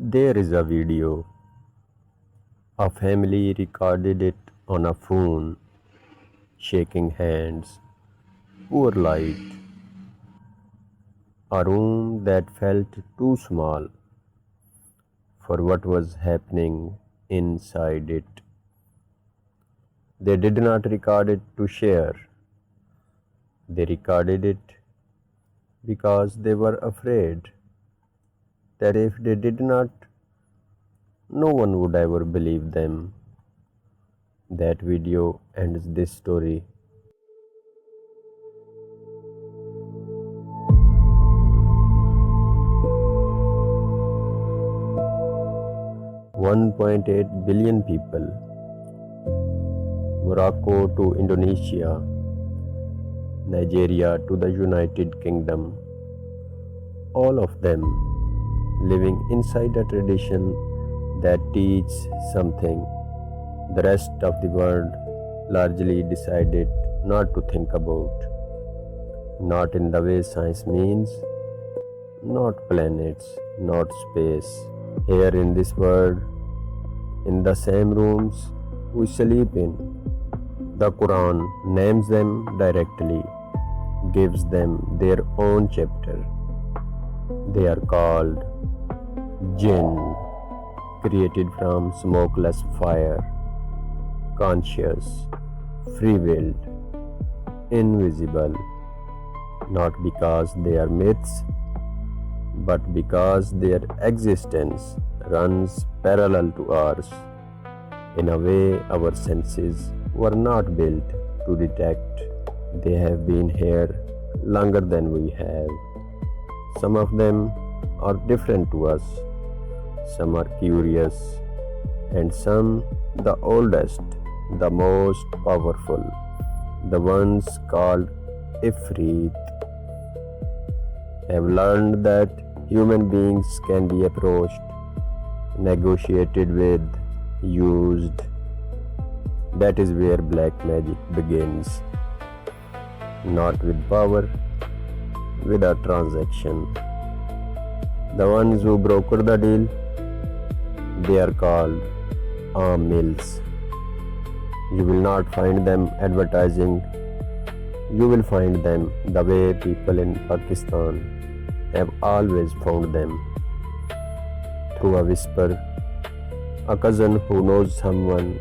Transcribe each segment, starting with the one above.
There is a video. A family recorded it on a phone, shaking hands, poor light, a room that felt too small for what was happening inside it. They did not record it to share. They recorded it because they were afraid that if they did not, no one would ever believe them. That video ends this story. 1.8 billion people, Morocco to Indonesia, Nigeria to the United Kingdom, all of them living inside a tradition that teaches something the rest of the world largely decided not to think about. Not in the way science means, not planets, not space. Here in this world, in the same rooms we sleep in, the Quran names them directly, gives them their own chapter. They are called Jinn, created from smokeless fire, conscious, free-willed, invisible, not because they are myths, but because their existence runs parallel to ours, in a way our senses were not built to detect. They have been here longer than we have. Some of them are different to us, some are curious, and some the oldest, the most powerful, the ones called Ifrit, have learned that human beings can be approached, negotiated with, used. That is where black magic begins. Not with power, with a transaction. The ones who broker the deal, they are called amulets. You will not find them advertising. You will find them the way people in Pakistan have always found them, through a whisper, a cousin who knows someone,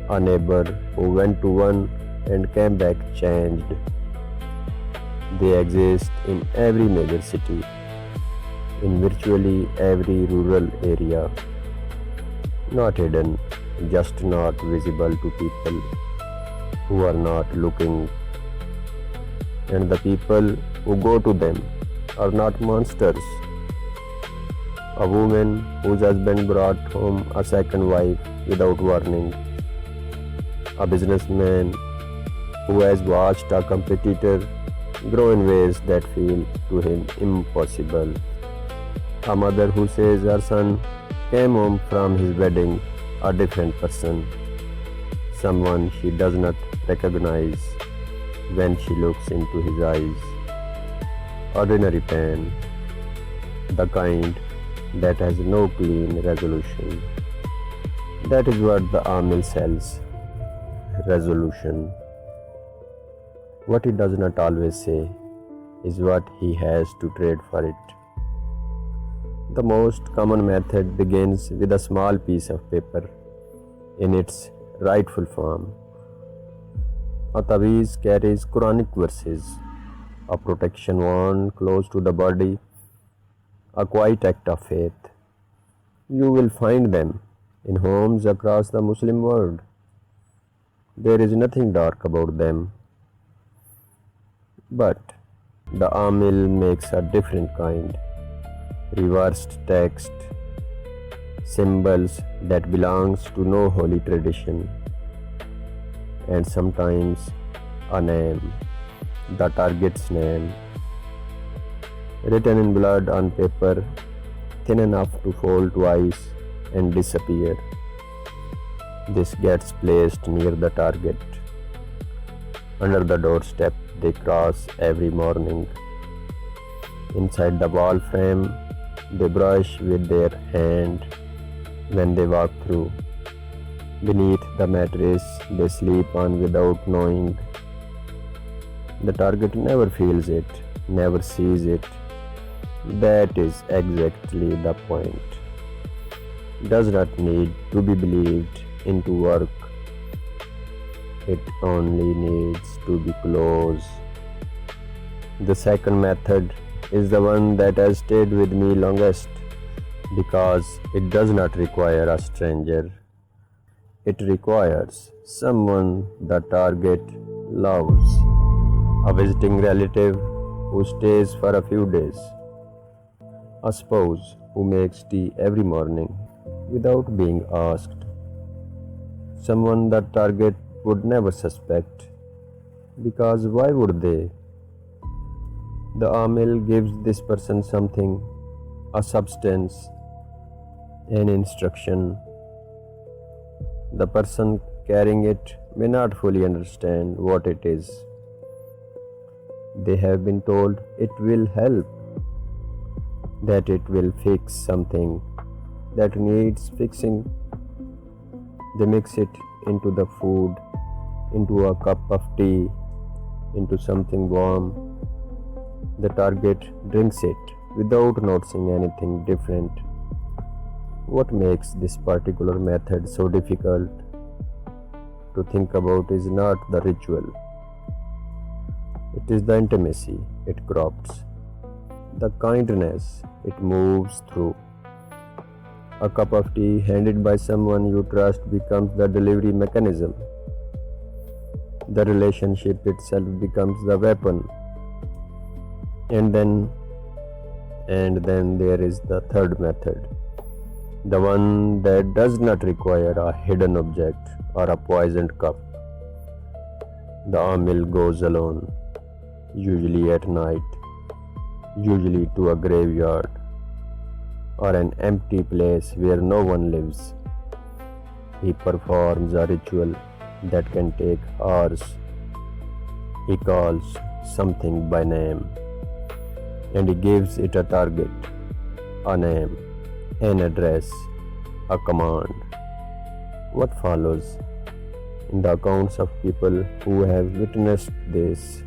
a neighbor who went to one and came back changed. They exist in every major city, in virtually every rural area, not hidden, just not visible to people who are not looking. And the people who go to them are not monsters. A woman whose husband brought home a second wife without warning. A businessman who has watched a competitor grow in ways that feel to him impossible. A mother who says her son came home from his wedding a different person, someone she does not recognize when she looks into his eyes. Ordinary pain, the kind that has no clean resolution. That is what the Amil sells. Resolution. What he does not always say is what he has to trade for it. The most common method begins with a small piece of paper in its rightful form. A Taweez carries Quranic verses, a protection wand close to the body, a quiet act of faith. You will find them in homes across the Muslim world. There is nothing dark about them. But the Amil makes a different kind. Reversed text, symbols that belongs to no holy tradition, and sometimes a name, the target's name, written in blood on paper, thin enough to fold twice and disappear. This gets placed near the target, under the doorstep they cross every morning. Inside the wall frame, They brush with their hand when they walk through. Beneath the mattress they sleep on without knowing. The target never feels it, never sees it. That is exactly the point. Does not need to be believed into work. It only needs to be close. The second method is the one that has stayed with me longest because it does not require a stranger. It requires someone the target loves, a visiting relative who stays for a few days, a spouse who makes tea every morning without being asked, someone the target would never suspect, because why would they? The amil gives this person something, a substance, an instruction. The person carrying it may not fully understand what it is. They have been told it will help, that it will fix something that needs fixing. They mix it into the food, into a cup of tea, into something warm. The target drinks it without noticing anything different. What makes this particular method so difficult to think about is not the ritual. It is the intimacy it crops, the kindness it moves through. A cup of tea handed by someone you trust becomes the delivery mechanism. The relationship itself becomes the weapon. And then there is the third method, the one that does not require a hidden object or a poisoned cup. The amil goes alone, usually at night, usually to a graveyard or an empty place where no one lives. He performs a ritual that can take hours. He calls something by name, and he gives it a target, a name, an address, a command. What follows in the accounts of people who have witnessed this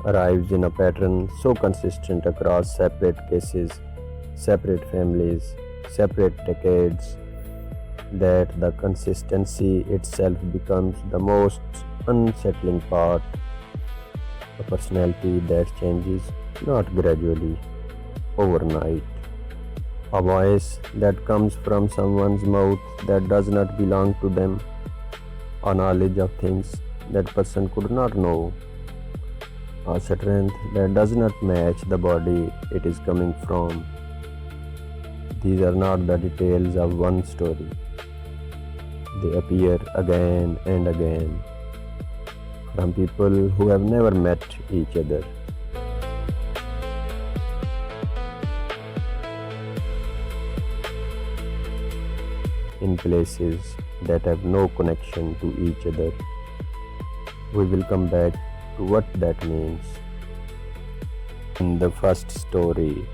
arrives in a pattern so consistent across separate cases, separate families, separate decades, that the consistency itself becomes the most unsettling part. A personality that changes not gradually, overnight. A voice that comes from someone's mouth that does not belong to them. A knowledge of things that person could not know. A strength that does not match the body it is coming from. These are not the details of one story. They appear again and again from people who have never met each other. In places that have no connection to each other. We will come back to what that means. In the first story,